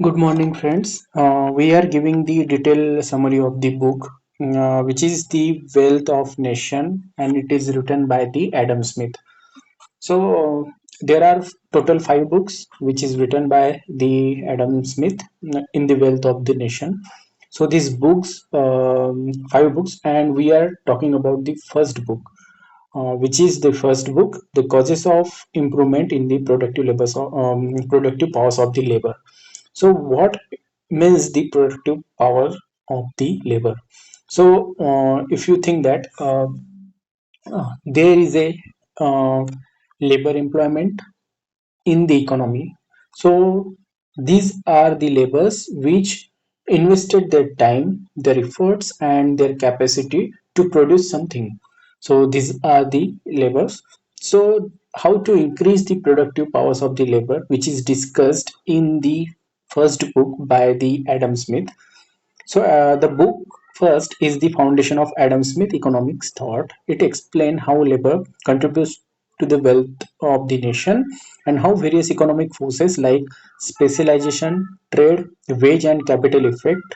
Good morning, friends. We are giving the detailed summary of the book, which is The Wealth of Nation, and it is written by the Adam Smith. So there are total five books, which is written by the Adam Smith in The Wealth of the Nation. So these books, five books, and we are talking about the first book, which is the first book, The Causes of Improvement in the Productive Powers of the Labor. So what means the productive power of the labor? So if you think that there is a labor employment in the economy, so these are the labors which invested their time, their efforts, and their capacity to produce something. So these are the labors. So how to increase the productive powers of the labor, which is discussed in the first book by the Adam Smith. So the book first is the foundation of Adam Smith economics thought. It explains how labor contributes to the wealth of the nation and how various economic forces like specialization, trade, wage, and capital effect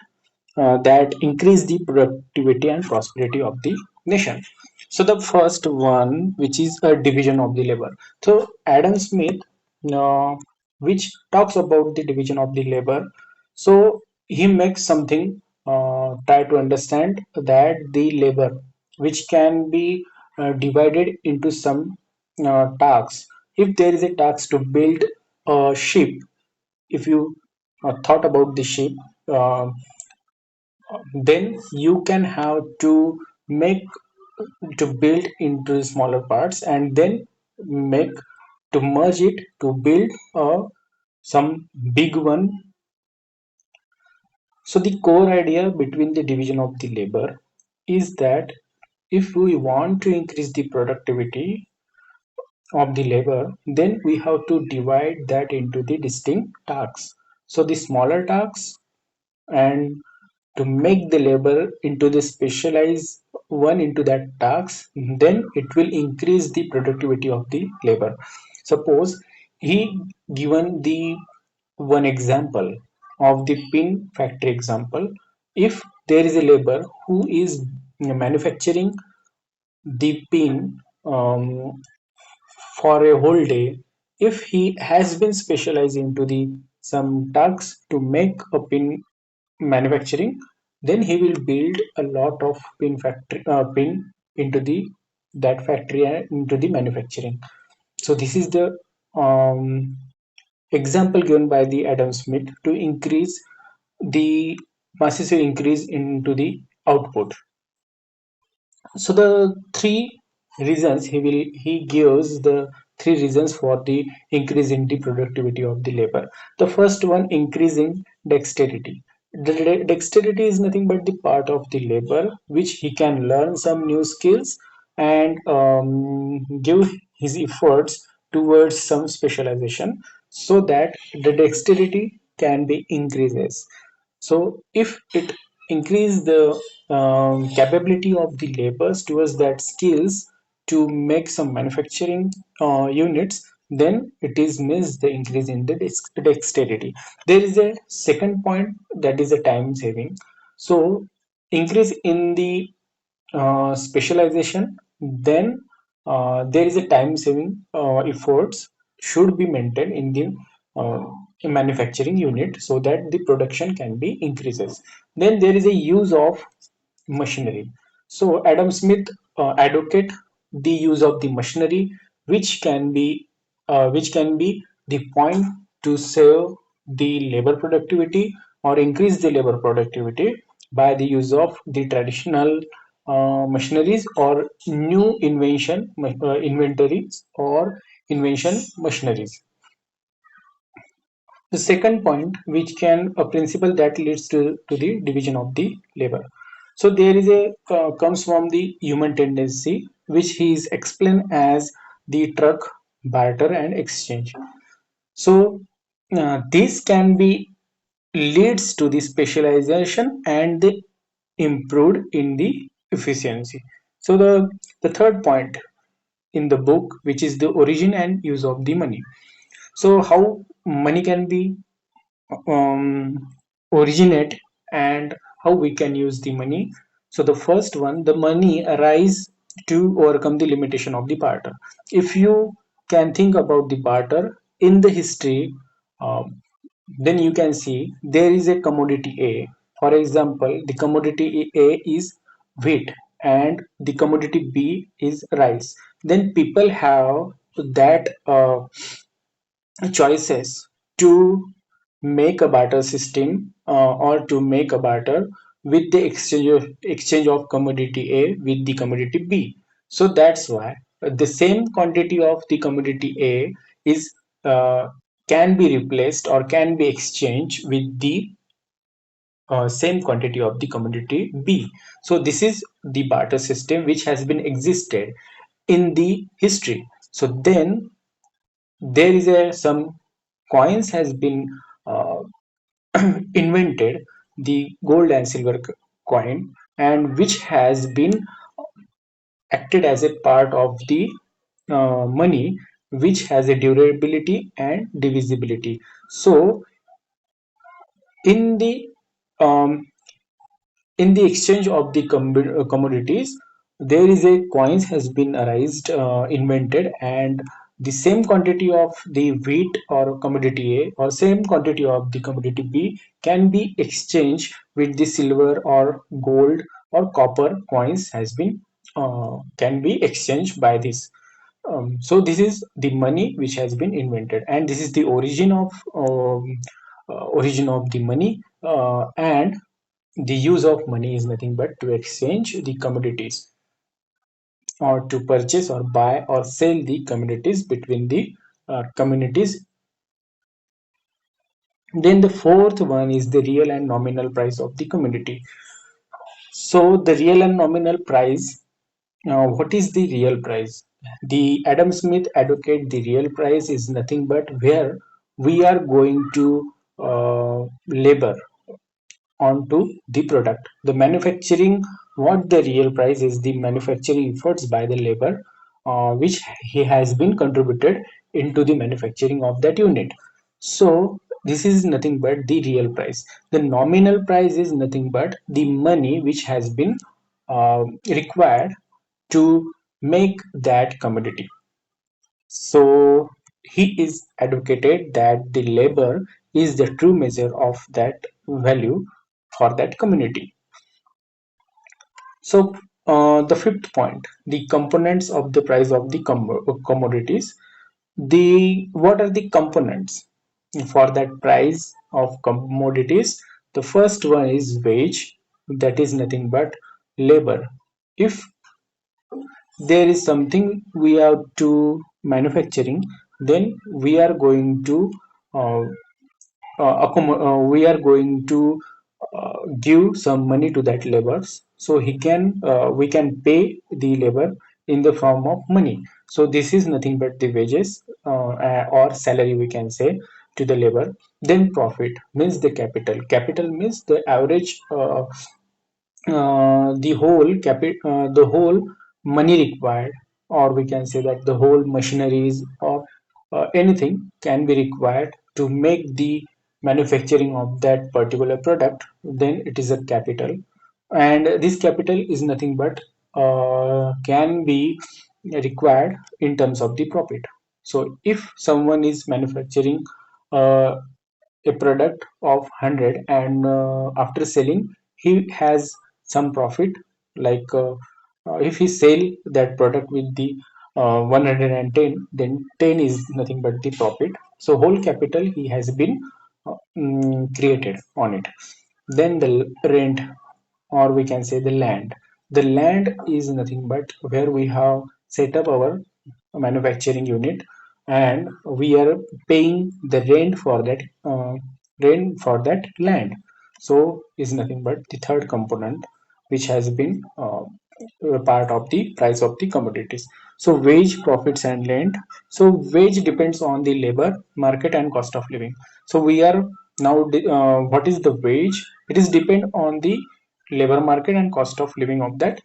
that increase the productivity and prosperity of the nation. So the first one, which is a division of the labor. So Adam Smith, uh, which talks about the division of the labor. So he makes something, try to understand that the labor, which can be divided into some tasks. If there is a task to build a ship, if you thought about the ship, uh, then you can have to make to build into smaller parts and then make to merge it to build some big one. So the core idea between the division of the labor is that if we want to increase the productivity of the labor, then we have to divide that into the distinct tasks. So the smaller tasks, and to make the labor into the specialized one into that task, then it will increase the productivity of the labor. Suppose he given the one example of the pin factory example. If there is a labor who is manufacturing the pin for a whole day, if he has been specialized into the some tasks to make a pin manufacturing, then he will build a lot of pin into the that factory and into the manufacturing. So this is the um, example given by the Adam Smith to increase the massive increase into the output. So the three reasons he gives the three reasons for the increase in the productivity of the labor. The first one, increasing dexterity. The dexterity is nothing but the part of the labor which he can learn some new skills and give his efforts towards some specialization so that the dexterity can be increases. So if it increase the capability of the laborers towards that skills to make some manufacturing units, then it is means the increase in the dexterity. There is a second point, that is a time saving. So increase in the specialization, then there is a time saving efforts should be maintained in the uh, manufacturing unit so that the production can be increases. Then there is a use of machinery. So Adam Smith advocate the use of the machinery, which can be the point to save the labor productivity or increase the labor productivity by the use of the traditional machineries or new inventories or invention machineries. The second point, which can a principle that leads to the division of the labor. So there is a comes from the human tendency, which he is explained as the truck, barter, and exchange. So this can be leads to the specialization and the improved in the efficiency. So the third point in the book, which is the origin and use of the money. So how money can be um, originate and how we can use the money. So the first one, the money arise to overcome the limitation of the barter. If you can think about the barter in the history, um, then you can see there is a commodity A. For example, the commodity A is wheat and the commodity B is rice. Then people have that choices to make a barter system or to make a barter with the exchange of commodity A with the commodity B. So that's why the same quantity of the commodity A is can be replaced or can be exchanged with the same quantity of the commodity B. So this is the barter system which has been existed in the history. So then there is a some coins has been uh, invented, the gold and silver coin, and which has been acted as a part of the money, which has a durability and divisibility. So in the um, in the exchange of the commodities, there is a coins has been arised invented, and the same quantity of the wheat or commodity A or same quantity of the commodity B can be exchanged with the silver or gold or copper coins has been can be exchanged by this. So this is the money which has been invented, and this is the origin of the money, and the use of money is nothing but to exchange the commodities or to purchase or buy or sell the commodities between the communities. Then the fourth one is the real and nominal price of the commodity. So the real and nominal price, what is the real price? The Adam Smith advocate the real price is nothing but where we are going to labor onto the product. The manufacturing, what the real price is, the manufacturing efforts by the labor, which he has been contributed into the manufacturing of that unit. So this is nothing but the real price. The nominal price is nothing but the money which has been required to make that commodity. So he is advocated that the labor is the true measure of that value for that community. So the fifth point, the components of the price of the commodities. The what are the components for that price of commodities? The first one is wage, that is nothing but labor. If there is something we have to manufacturing, then we are going to uh, we are going to give some money to that laborers, so he can we can pay the labor in the form of money. So this is nothing but the wages or salary we can say to the labor. Then profit means the capital means the average the whole money required, or we can say that the whole machineries or anything can be required to make the manufacturing of that particular product, then it is a capital. And this capital is nothing but can be required in terms of the profit. So if someone is manufacturing uh, a product of 100, and after selling he has some profit, like if he sell that product with the 110, then 10 is nothing but the profit. So whole capital he has been created on it. Then the rent, or we can say the land. The land is nothing but where we have set up our manufacturing unit, and we are paying the rent for that land. So is nothing but the third component which has been a part of the price of the commodities. So wage, profits, and land. So wage depends on the labor market and cost of living. So we are now what is the wage? It is depend on the labor market and cost of living of that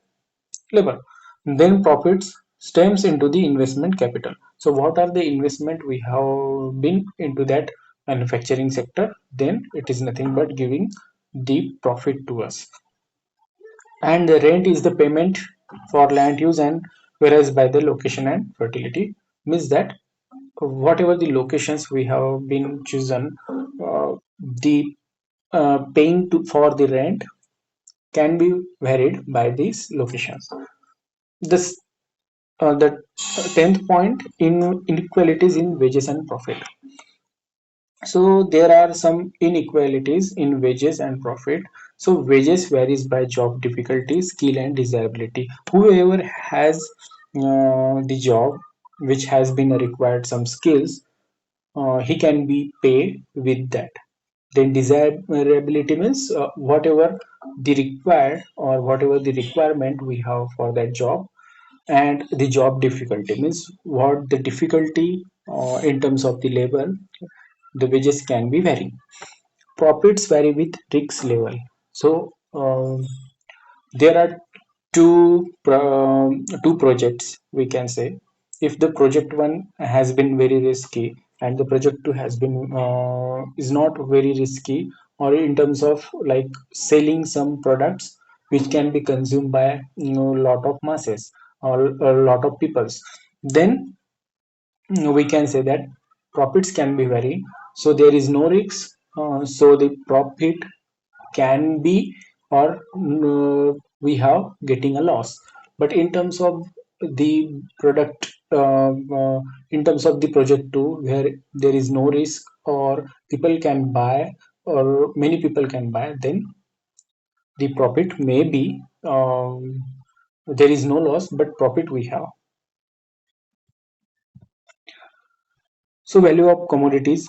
labor. Then profits stems into the investment capital. So what are the investment we have been into that manufacturing sector, then it is nothing but giving the profit to us. And the rent is the payment for land use, and whereas by the location and fertility means that whatever the locations we have been chosen, the paying for the rent can be varied by these locations. This the 10th point in inequalities in wages and profit. So there are some inequalities in wages and profit. So wages varies by job difficulty, skill and desirability. Whoever has the job which has been required some skills, he can be paid with that. Then desirability means whatever the required or whatever the requirement we have for that job. And the job difficulty means what the difficulty in terms of the labor, the wages can be vary. Profits vary with risk level. So there are two projects we can say. If the project one has been very risky and the project two has been is not very risky, or in terms of like selling some products which can be consumed by lot of masses or a lot of peoples, then we can say that profits can be vary. So there is no risk, so the profit can be, or we have getting a loss. But in terms of the product, in terms of the project 2 where there is no risk or people can buy or many people can buy, then the profit may be, there is no loss but profit we have. So value of commodities.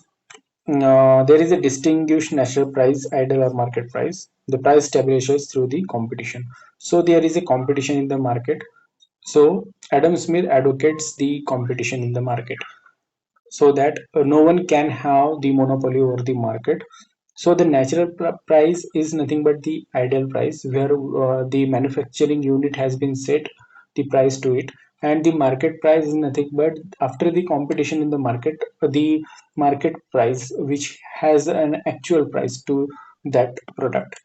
There is a distinguished natural price, idle or market price. The price establishes through the competition. So there is a competition in the market. So Adam Smith advocates the competition in the market so that no one can have the monopoly over the market. So the natural price is nothing but the ideal price where the manufacturing unit has been set the price to it, and the market price is nothing but after the competition in the market, the market price which has an actual price to that product.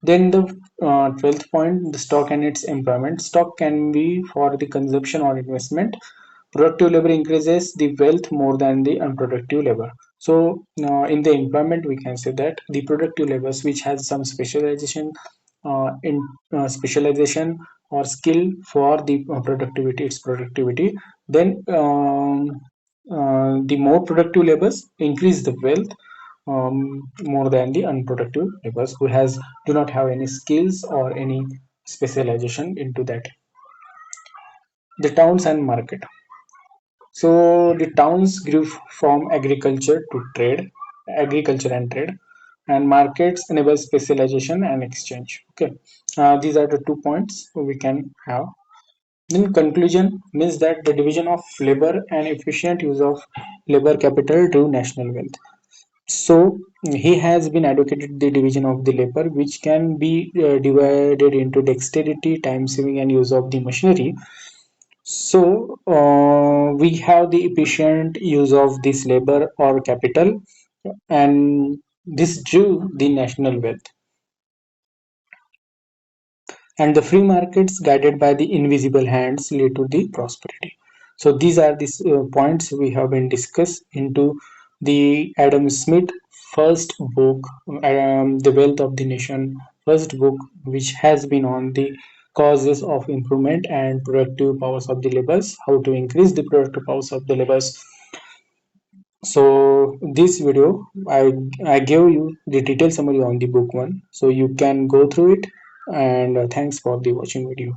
Then the 12th point, the stock and its employment. Stock can be for the consumption or investment. Productive labor increases the wealth more than the unproductive labor. So in the employment, we can say that the productive labors which has some specialization, in specialization or skill for the productivity, its productivity. Then the more productive labors increase the wealth more than the unproductive laborers who has do not have any skills or any specialization into that. The towns and market. So the towns grew from agriculture and trade, and markets enable specialization and exchange. Okay, these are the 2 points we can have. In conclusion, means that the division of labor and efficient use of labor capital drew national wealth. So he has been advocated the division of the labor, which can be divided into dexterity, time saving, and use of the machinery. So we have the efficient use of this labor or capital, and this drew the national wealth. And the free markets guided by the invisible hands lead to the prosperity. So these are the points we have been discussed into the Adam Smith first book, The Wealth of the Nation, first book which has been on the causes of improvement and productive powers of the laborers, how to increase the productive powers of the laborers. So this video, I gave you the detailed summary on the book one, so you can go through it. And thanks for the watching video.